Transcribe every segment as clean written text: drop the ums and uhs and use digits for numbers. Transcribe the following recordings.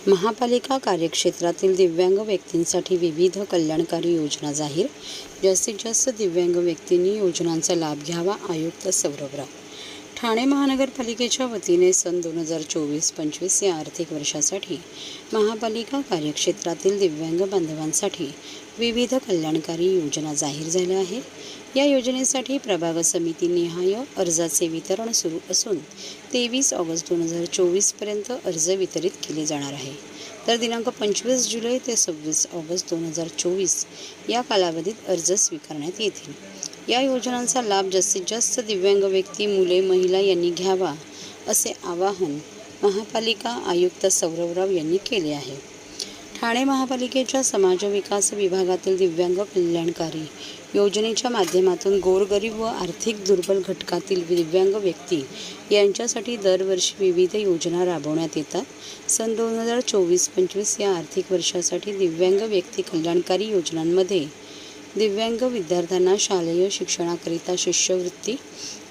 महापालिका कार्यक्षेत्रातील दिव्यांग व्यक्तींसाठी विविध कल्याणकारी योजना जाहीर. जास्तीत जास्त दिव्यांग व्यक्तींनी योजनांचा लाभ घ्यावा. आयुक्त सौरभ राव. ठाणे महानगरपालिकेच्या वतीने सन 2024-25 या आर्थिक वर्षासाठी महापालिका कार्यक्षेत्रातील दिव्यांग बांधवांसाठी विविध कल्याणकारी योजना जाहीर झाल्या आहेत. या योजनेसाठी प्रभाग समितीनिहाय अर्जाचे वितरण सुरू असून 23 ऑगस्ट 2024 पर्यंत अर्ज वितरित केले जाणार आहे. तर दिनांक 25 जुलै ते 26 ऑगस्ट 2024 या कालावधीत अर्ज स्वीकारण्यात येतील. या योजनांचा लाभ जास्तीत जास्त दिव्यांग व्यक्ती, मुले, महिला यांनी घ्यावा असे आवाहन महापालिका आयुक्त सौरभ राव यांनी केले आहे. ठाणे महापालिकेच्या समाज विकास विभागातील दिव्यांग कल्याणकारी योजनेच्या माध्यमातून गोरगरीब व आर्थिक दुर्बल घटकातील दिव्यांग व्यक्ती यांच्यासाठी दरवर्षी विविध योजना राबवण्यात येतात. सन 2024-25 या आर्थिक वर्षासाठी दिव्यांग व्यक्ती कल्याणकारी योजनांमध्ये दिव्यांग विद्यार्थ्यांना शालेय शिक्षणाकरिता शिष्यवृत्ती,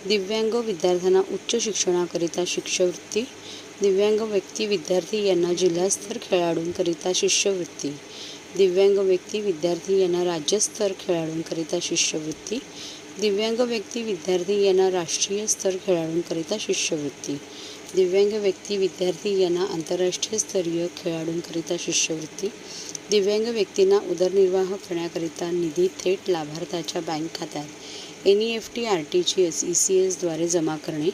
दिव्यांग विद्यार्थ्यांना उच्च शिक्षणाकरिता शिष्यवृत्ती, दिव्यांग व्यक्ती विद्यार्थी यांना जिल्हास्तर खेळाडूंकरिता शिष्यवृत्ती, दिव्यांग व्यक्ती विद्यार्थी यांना राज्यस्तर खेळाडूंकरिता शिष्यवृत्ती, दिव्यांग व्यक्ती विद्यार्थी यांना राष्ट्रीय स्तर खेळाडूंकरिता शिष्यवृत्ती, दिव्यांग व्यक्ती विद्यार्थी यांना आंतरराष्ट्रीय स्तरीय खेळाडूंकरिता शिष्यवृत्ती, दिव्यांग व्यक्तींना उदरनिर्वाह करण्याकरिता निधी थेट लाभार्थ्याच्या बँक खात्यात NEFT RTGS ECS द्वारे जमा करणे,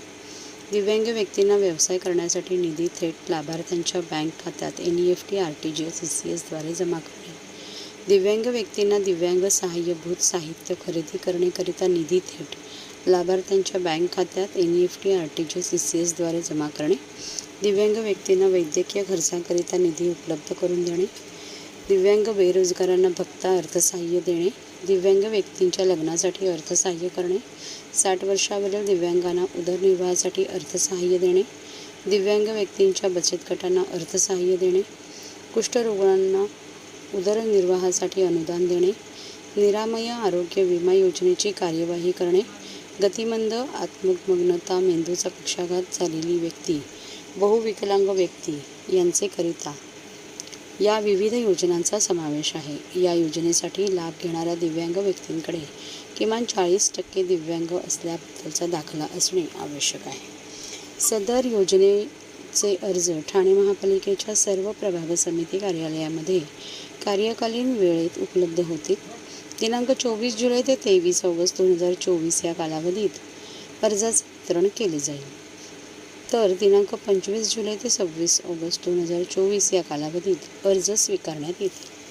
दिव्यांग व्यक्तींना व्यवसाय करण्यासाठी निधी थेट लाभार्थ्यांच्या बँक खात्यात NEFT RTGS ECS द्वारे जमा करणे, दिव्यांग व्यक्तींना दिव्यांग सहाय्यभूत साहित्य खरेदी करण्याकरिता निधी थेट लाभार्थ्यांच्या बँक खात्यात NEFT RTGS ECS द्वारे जमा करणे, दिव्यांग व्यक्तींना वैद्यकीय खर्चाकरिता निधी उपलब्ध करून देणे, दिव्यांग बेरोजगारांना भत्ता अर्थसहाय्य देणे, दिव्यांग व्यक्तींच्या लग्नासाठी अर्थसहाय्य करणे, 60 वर्षावरील दिव्यांगांना उदरनिर्वाहासाठी अर्थसहाय्य देणे, दिव्यांग व्यक्तींच्या बचत गटांना अर्थसहाय्य देणे, कुष्ठरोगांना उदरनिर्वाहासाठी अनुदान देणे, निरामय आरोग्य विमा योजनेची कार्यवाही करणे, गतिमंद, आत्मग्नता, मेंदूचा पक्षाघात झालेली व्यक्ती, बहुविकलांग व्यक्ती यांचेकरिता या विविध योजनांचा समावेश आहे. या योजनेसाठी लाभ घेणाऱ्या दिव्यांग व्यक्तींकडे किमान 40% दिव्यांग असल्याबद्दलचा दाखला असणे आवश्यक आहे. सदर योजनेचे अर्ज ठाणे महापालिकेच्या सर्व प्रभाग समिती कार्यालयामध्ये कार्यकालीन वेळेत उपलब्ध होतील. दिनांक 24 जुलै ते 23 ऑगस्ट 2024 या कालावधीत अर्जाचे वितरण केले जाईल. तर दिनांक 25 जुलै ते 26 ऑगस्ट 2024 या कालावधीत अर्ज स्वीकारण्यात येतील.